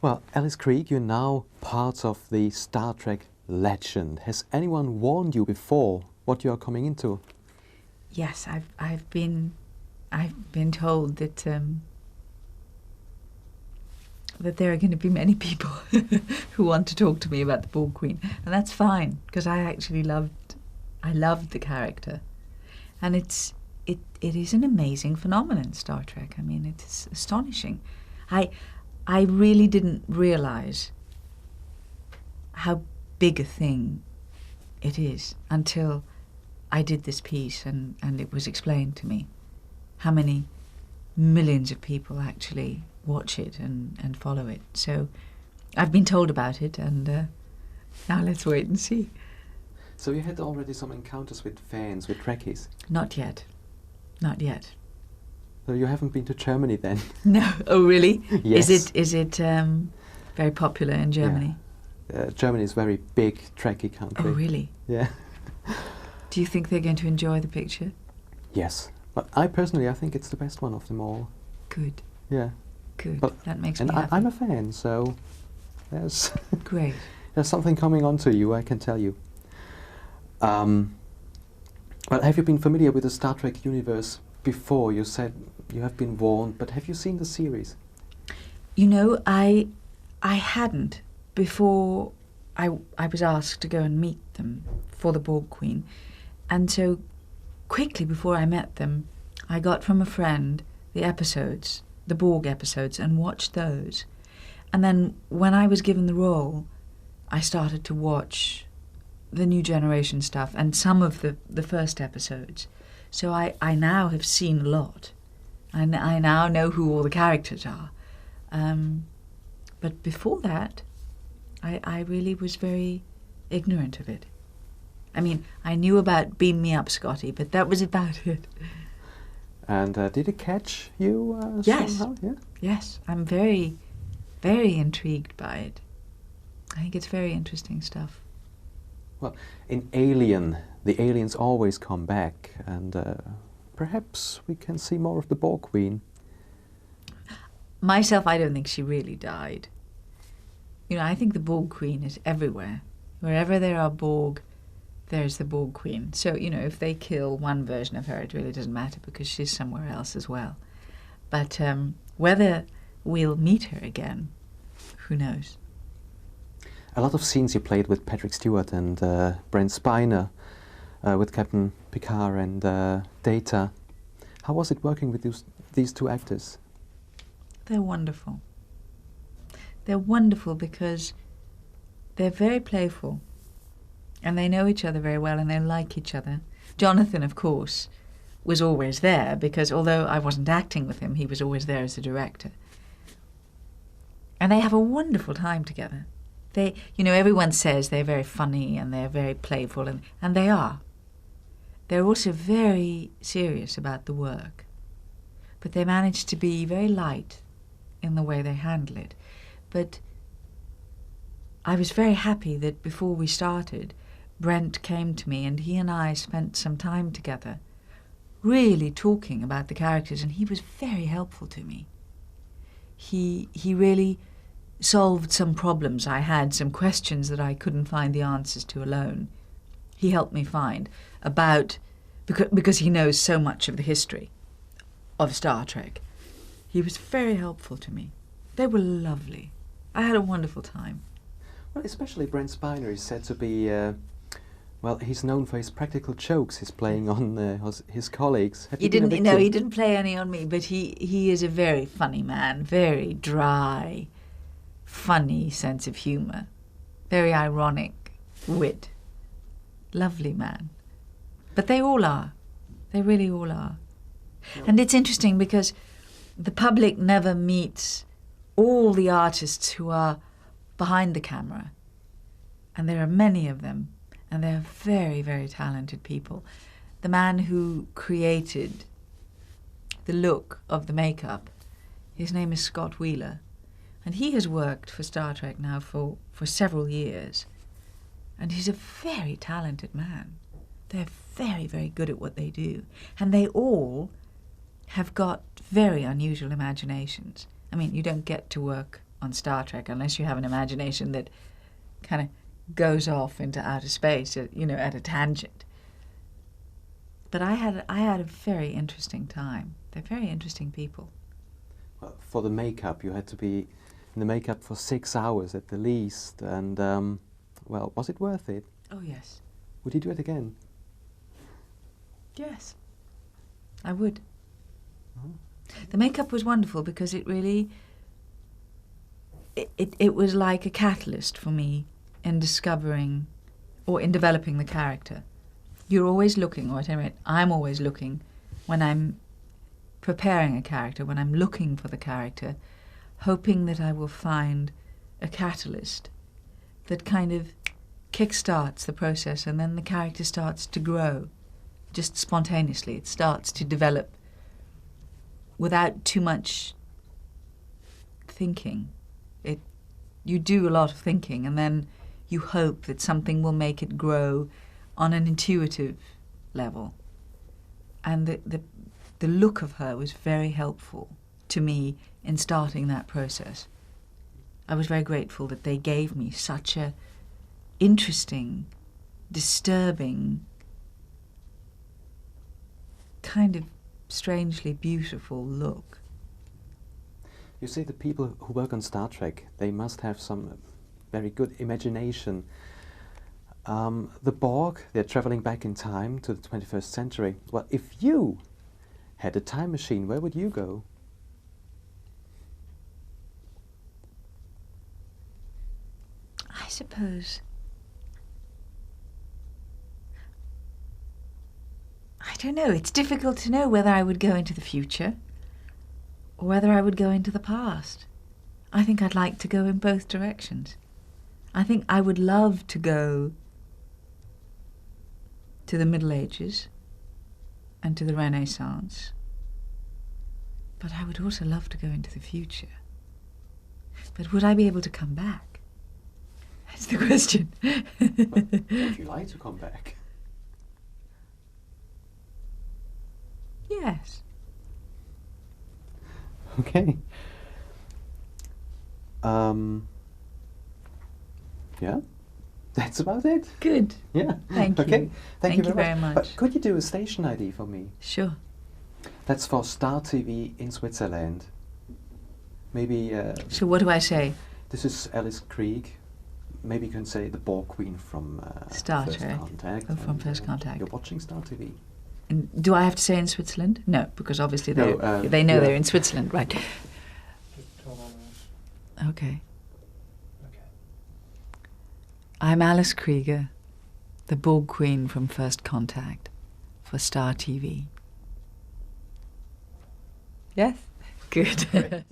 Well, Alice Krige, you're now part of the Star Trek legend. Has anyone warned you before what you are coming into? Yes, I've been told that that there are going to be many people who want to talk to me about the Borg Queen, and that's fine because I actually loved the character, and it is an amazing phenomenon, Star Trek. I mean, it's astonishing. I really didn't realize how big a thing it is until I did this piece and it was explained to me how many millions of people actually watch it and follow it. So I've been told about it, and now let's wait and see. So you had already some encounters with fans, with Trekkies? Not yet. Not yet. So you haven't been to Germany then? No. Oh, really? Yes. Is it very popular in Germany? Yeah. Germany is a very big Trekkie country. Oh, really? Yeah. Do you think they're going to enjoy the picture? Yes. But I think it's the best one of them all. Good. Yeah. Good. But, that makes me and happy. I'm a fan, so there's Great. there's something coming onto you, I can tell you. Well, have you been familiar with the Star Trek universe before? You said you have been warned, but have you seen the series? You know, I hadn't before I was asked to go and meet them for the Borg Queen. And so quickly before I met them, I got from a friend the episodes, the Borg episodes, and watched those. And then when I was given the role, I started to watch the New Generation stuff and some of the first episodes. So I now have seen a lot. I now know who all the characters are. But before that, I really was very ignorant of it. I mean, I knew about Beam Me Up, Scotty, but that was about it. And did it catch you Yes. somehow? Yeah? Yes, I'm very, very intrigued by it. I think it's very interesting stuff. Well, in Alien, the aliens always come back, and perhaps we can see more of the Borg Queen. Myself, I don't think she really died. You know, I think the Borg Queen is everywhere. Wherever there are Borg, there's the Borg Queen. So, you know, if they kill one version of her, it really doesn't matter because she's somewhere else as well. But whether we'll meet her again, who knows? A lot of scenes you played with Patrick Stewart and Brent Spiner, with Captain Picard and Data. How was it working with these two actors? They're wonderful. They're wonderful because they're very playful and they know each other very well and they like each other. Jonathan, of course, was always there because although I wasn't acting with him, he was always there as a director. And they have a wonderful time together. They, you know, everyone says they're very funny and they're very playful, and they are. They're also very serious about the work. But they manage to be very light in the way they handle it. But I was very happy that before we started, Brent came to me and he and I spent some time together really talking about the characters, and he was very helpful to me. He really solved some problems I had, some questions that I couldn't find the answers to alone. He helped me find about, because he knows so much of the history of Star Trek. He was very helpful to me. They were lovely. I had a wonderful time. Well, especially Brent Spiner is said to be, well, he's known for his practical jokes he's playing on his colleagues. He didn't play any on me, but he is a very funny man, very dry, funny sense of humour, very ironic wit. Lovely man. But they all are. They really all are. No. And it's interesting because the public never meets all the artists who are behind the camera. And there are many of them. And they're very, very talented people. The man who created the look of the makeup, his name is Scott Wheeler. And he has worked for Star Trek now for several years. And he's a very talented man. They're very, very good at what they do. And they all have got very unusual imaginations. I mean, you don't get to work on Star Trek, unless you have an imagination that kind of goes off into outer space, you know, at a tangent. But I had a very interesting time. They're very interesting people. Well, for the makeup, you had to be in the makeup for 6 hours at the least, and well, was it worth it? Oh yes. Would you do it again? Yes, I would. Oh. The makeup was wonderful because it really, it was like a catalyst for me in discovering or in developing the character. You're always looking, or at any rate, I'm always looking when I'm preparing a character, when I'm looking for the character, hoping that I will find a catalyst that kind of kickstarts the process, and then the character starts to grow just spontaneously. It starts to develop without too much thinking. You do a lot of thinking, and then you hope that something will make it grow on an intuitive level. And the look of her was very helpful to me in starting that process. I was very grateful that they gave me such a interesting, disturbing, kind of strangely beautiful look. You say the people who work on Star Trek, they must have some very good imagination. The Borg, they're traveling back in time to the 21st century. Well, if you had a time machine, where would you go? I suppose I don't know. It's difficult to know whether I would go into the future or whether I would go into the past. I think I'd like to go in both directions. I think I would love to go to the Middle Ages and to the Renaissance, but I would also love to go into the future. But would I be able to come back? That's the question. Would you like to come back? Yes. Okay. Yeah, that's about it. Good. Yeah. Thank you. Okay. Thank you very much. But could you do a station ID for me? Sure. That's for Star TV in Switzerland. Maybe. So what do I say? This is Alice Krige. Maybe you can say the Borg Queen from Star First Trek. Contact. Oh, from First Contact. You're watching Star TV. And do I have to say in Switzerland? No, because obviously No, they know yeah. they're in Switzerland, right? Just hold on a minute. Okay. Okay. I'm Alice Krige, the Borg Queen from First Contact for Star TV. Yes? Good.